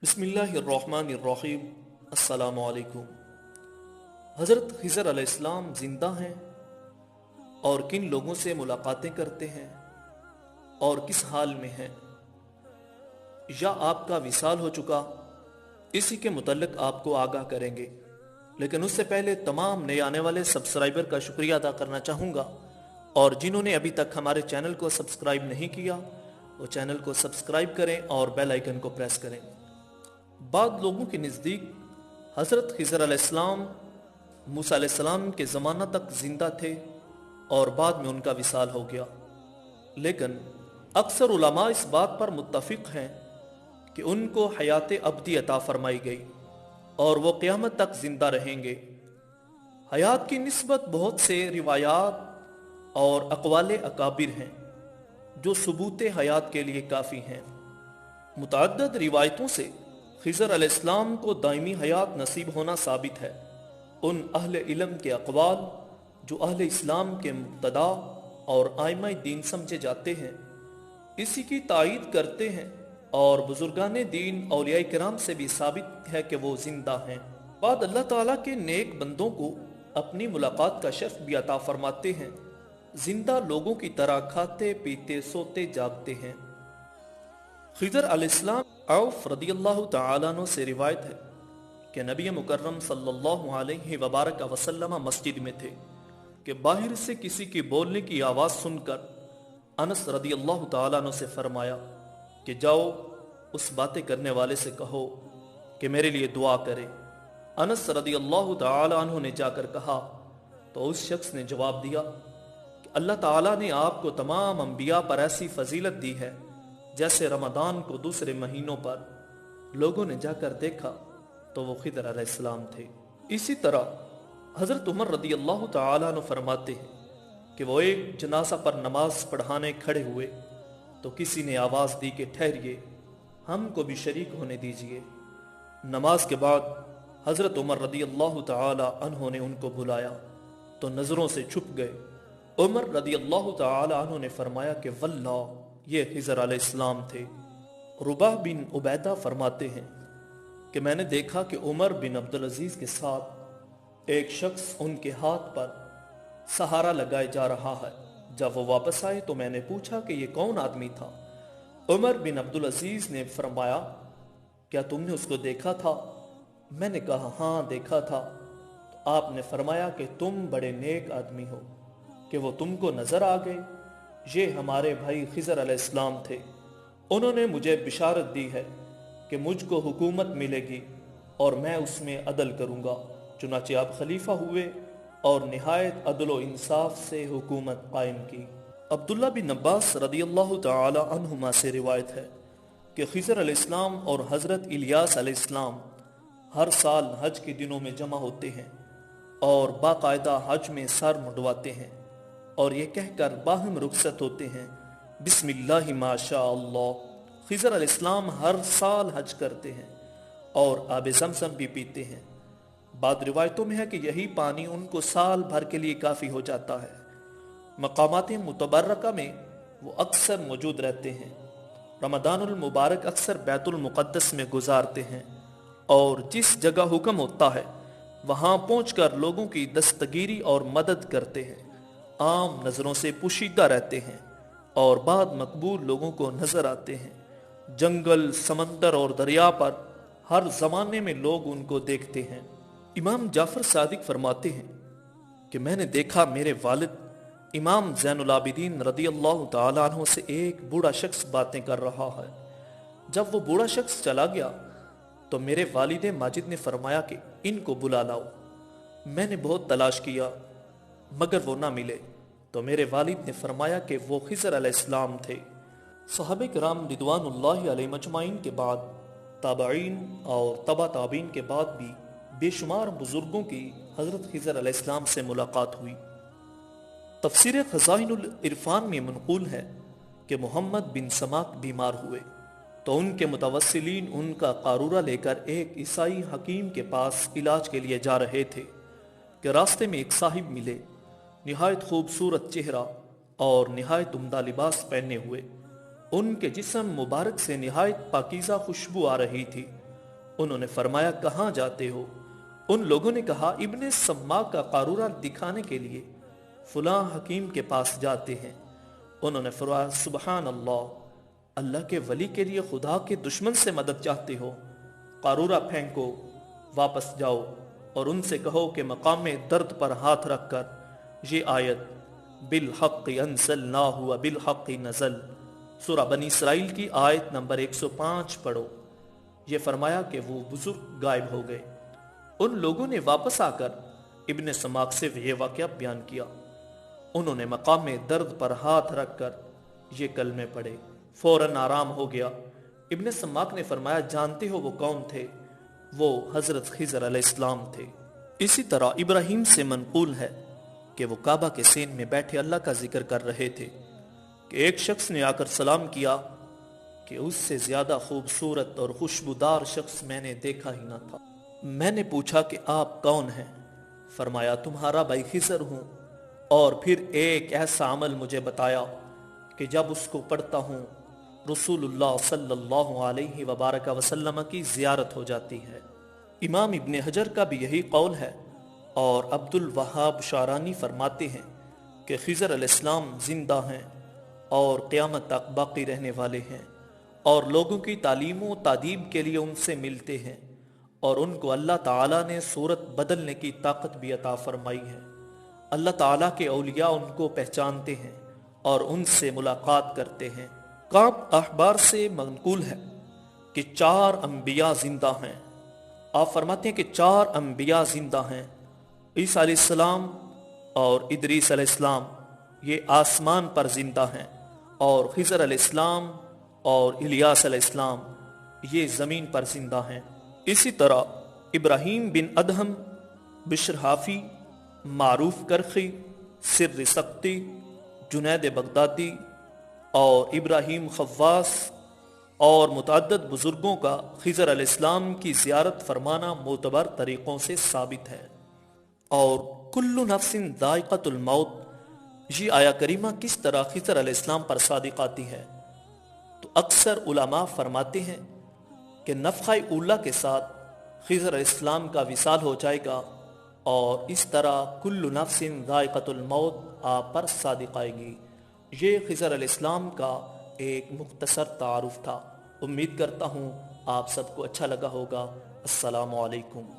بسم اللہ الرحمن الرحیم۔ السلام علیکم۔ حضرت خضر علیہ السلام زندہ ہیں اور کن لوگوں سے ملاقاتیں کرتے ہیں اور کس حال میں ہیں، یا آپ کا وصال ہو چکا، اسی کے متعلق آپ کو آگاہ کریں گے۔ لیکن اس سے پہلے تمام نئے آنے والے سبسکرائبر کا شکریہ ادا کرنا چاہوں گا، اور جنہوں نے ابھی تک ہمارے چینل کو سبسکرائب نہیں کیا وہ چینل کو سبسکرائب کریں اور بیل آئیکن کو پریس کریں۔ بعض لوگوں کے نزدیک حضرت خضر علیہ السلام موسیٰ علیہ السلام کے زمانہ تک زندہ تھے اور بعد میں ان کا وصال ہو گیا، لیکن اکثر علماء اس بات پر متفق ہیں کہ ان کو حیات ابدی عطا فرمائی گئی اور وہ قیامت تک زندہ رہیں گے۔ حیات کی نسبت بہت سے روایات اور اقوال اکابر ہیں جو ثبوت حیات کے لیے کافی ہیں۔ متعدد روایتوں سے خضر علیہ السلام کو دائمی حیات نصیب ہونا ثابت ہے۔ ان اہل علم کے اقوال جو اہل اسلام کے مقتدا اور ائمہ دین سمجھے جاتے ہیں اسی کی تائید کرتے ہیں، اور بزرگان دین اولیاء کرام سے بھی ثابت ہے کہ وہ زندہ ہیں۔ بعد اللہ تعالیٰ کے نیک بندوں کو اپنی ملاقات کا شرف بھی عطا فرماتے ہیں، زندہ لوگوں کی طرح کھاتے پیتے سوتے جاگتے ہیں۔ خضر علیہ السلام عوف رضی اللہ تعالیٰ عنہ سے روایت ہے کہ نبی مکرم صلی اللہ علیہ وبارک وسلم مسجد میں تھے کہ باہر سے کسی کی بولنے کی آواز سن کر انس رضی اللہ تعالیٰ عنہ سے فرمایا کہ جاؤ اس باتیں کرنے والے سے کہو کہ میرے لیے دعا کرے۔ انس رضی اللہ تعالیٰ عنہ نے جا کر کہا تو اس شخص نے جواب دیا کہ اللہ تعالیٰ نے آپ کو تمام انبیاء پر ایسی فضیلت دی ہے جیسے رمضان کو دوسرے مہینوں پر۔ لوگوں نے جا کر دیکھا تو وہ خضر علیہ السلام تھے۔ اسی طرح حضرت عمر رضی اللہ تعالیٰ عنہ فرماتے ہیں کہ وہ ایک جنازہ پر نماز پڑھانے کھڑے ہوئے تو کسی نے آواز دی کہ ٹھہریے، ہم کو بھی شریک ہونے دیجئے۔ نماز کے بعد حضرت عمر رضی اللہ تعالیٰ عنہ نے ان کو بلایا تو نظروں سے چھپ گئے۔ عمر رضی اللہ تعالیٰ عنہ نے فرمایا کہ واللہ یہ خضر علیہ السلام تھے۔ رباح بن عبیدہ فرماتے ہیں کہ میں نے دیکھا کہ عمر بن عبدالعزیز کے ساتھ ایک شخص ان کے ہاتھ پر سہارا لگائے جا رہا ہے۔ جب وہ واپس آئے تو میں نے پوچھا کہ یہ کون آدمی تھا؟ عمر بن عبدالعزیز نے فرمایا کیا تم نے اس کو دیکھا تھا؟ میں نے کہا ہاں دیکھا تھا۔ تو آپ نے فرمایا کہ تم بڑے نیک آدمی ہو کہ وہ تم کو نظر آ گئے۔ یہ ہمارے بھائی خضر علیہ السلام تھے، انہوں نے مجھے بشارت دی ہے کہ مجھ کو حکومت ملے گی اور میں اس میں عدل کروں گا۔ چنانچہ آپ خلیفہ ہوئے اور نہایت عدل و انصاف سے حکومت قائم کی۔ عبداللہ بن عباس رضی اللہ تعالی عنہما سے روایت ہے کہ خضر علیہ السلام اور حضرت الیاس علیہ السلام ہر سال حج کے دنوں میں جمع ہوتے ہیں اور باقاعدہ حج میں سر منڈواتے ہیں اور یہ کہہ کر باہم رخصت ہوتے ہیں بسم اللہ ما شاء اللہ۔ خضر علیہ السلام ہر سال حج کرتے ہیں اور آب زمزم بھی پیتے ہیں۔ بعض روایتوں میں ہے کہ یہی پانی ان کو سال بھر کے لیے کافی ہو جاتا ہے۔ مقامات متبرکہ میں وہ اکثر موجود رہتے ہیں۔ رمضان المبارک اکثر بیت المقدس میں گزارتے ہیں اور جس جگہ حکم ہوتا ہے وہاں پہنچ کر لوگوں کی دستگیری اور مدد کرتے ہیں۔ عام نظروں سے پوشیدہ رہتے ہیں اور بعد مقبول لوگوں کو نظر آتے ہیں۔ جنگل، سمندر اور دریا پر ہر زمانے میں لوگ ان کو دیکھتے ہیں۔ امام جعفر صادق فرماتے ہیں کہ میں نے دیکھا میرے والد امام زین العابدین رضی اللہ تعالیٰ عنہ سے ایک بوڑھا شخص باتیں کر رہا ہے۔ جب وہ بوڑھا شخص چلا گیا تو میرے والد ماجد نے فرمایا کہ ان کو بلا لاؤ۔ میں نے بہت تلاش کیا مگر وہ نہ ملے تو میرے والد نے فرمایا کہ وہ خضر علیہ السلام تھے۔ صحابہ کرام رضوان اللہ علیہ مجمعین کے بعد تابعین اور تبع تابعین کے بعد بھی بے شمار بزرگوں کی حضرت خضر علیہ السلام سے ملاقات ہوئی۔ تفسیر خزائن العرفان میں منقول ہے کہ محمد بن سماک بیمار ہوئے تو ان کے متوسلین ان کا قارورہ لے کر ایک عیسائی حکیم کے پاس علاج کے لیے جا رہے تھے کہ راستے میں ایک صاحب ملے، نہایت خوبصورت چہرہ اور نہایت عمدہ لباس پہنے ہوئے۔ ان کے جسم مبارک سے نہایت پاکیزہ خوشبو آ رہی تھی انہوں نے فرمایا کہاں جاتے ہو؟ ان لوگوں نے کہا ابن سماک کا قارورہ دکھانے کے لیے فلاں حکیم کے پاس جاتے ہیں۔ انہوں نے فرمایا سبحان اللہ، اللہ کے ولی کے لیے خدا کے دشمن سے مدد چاہتے ہو؟ قارورہ پھینکو، واپس جاؤ اور ان سے کہو کہ مقام درد پر ہاتھ رکھ کر یہ آیت بالحق انزلناہ و بالحق نزل سورہ بنی اسرائیل کی آیت نمبر 105 پڑھو۔ یہ فرمایا کہ وہ بزرگ غائب ہو گئے۔ ان لوگوں نے واپس آ کر ابن سماک سے یہ واقعہ بیان کیا۔ انہوں نے مقام درد پر ہاتھ رکھ کر یہ کلمے پڑھے، فوراً آرام ہو گیا۔ ابن سماک نے فرمایا جانتے ہو وہ کون تھے؟ وہ حضرت خضر علیہ السلام تھے۔ اسی طرح ابراہیم سے منقول ہے کہ وہ کعبہ کے سین میں بیٹھے اللہ کا ذکر کر رہے تھے کہ ایک شخص نے آ کر سلام کیا کہ اس سے زیادہ خوبصورت اور خوشبودار شخص میں نے دیکھا ہی نہ تھا۔ میں نے پوچھا کہ آپ کون ہیں؟ فرمایا تمہارا بھائی خضر ہوں۔ اور پھر ایک ایسا عمل مجھے بتایا کہ جب اس کو پڑھتا ہوں رسول اللہ صلی اللہ علیہ وبارک وسلم کی زیارت ہو جاتی ہے۔ امام ابن حجر کا بھی یہی قول ہے، اور عبد الوہاب شارانی فرماتے ہیں کہ خضر علیہ السلام زندہ ہیں اور قیامت تک باقی رہنے والے ہیں، اور لوگوں کی تعلیم و تادیب کے لیے ان سے ملتے ہیں، اور ان کو اللہ تعالیٰ نے صورت بدلنے کی طاقت بھی عطا فرمائی ہے۔ اللہ تعالیٰ کے اولیاء ان کو پہچانتے ہیں اور ان سے ملاقات کرتے ہیں۔ کعب احبار سے منقول ہے کہ 4 انبیاء زندہ ہیں۔ آپ فرماتے ہیں کہ 4 انبیاء زندہ ہیں، عیسیٰ علیہ السلام اور ادریس علیہ السلام یہ آسمان پر زندہ ہیں، اور خضر علیہ السلام اور الیاس علیہ السلام یہ زمین پر زندہ ہیں۔ اسی طرح ابراہیم بن ادہم، بشر حافی، معروف کرخی، سر سقطی، جنید بغدادی اور ابراہیم خواص اور متعدد بزرگوں کا خضر علیہ السلام کی زیارت فرمانا معتبر طریقوں سے ثابت ہے۔ اور کل نفس ذائقۃ الموت یہ آیہ کریمہ کس طرح خضر علیہ السلام پر صادق آتی ہے؟ تو اکثر علماء فرماتے ہیں کہ نفخہ اولا کے ساتھ خضر علیہ السلام کا وصال ہو جائے گا، اور اس طرح کل نفس ذائقۃ الموت آپ پر صادق آئے گی۔ یہ خضر علیہ السلام کا ایک مختصر تعارف تھا۔ امید کرتا ہوں آپ سب کو اچھا لگا ہوگا۔ السلام علیکم۔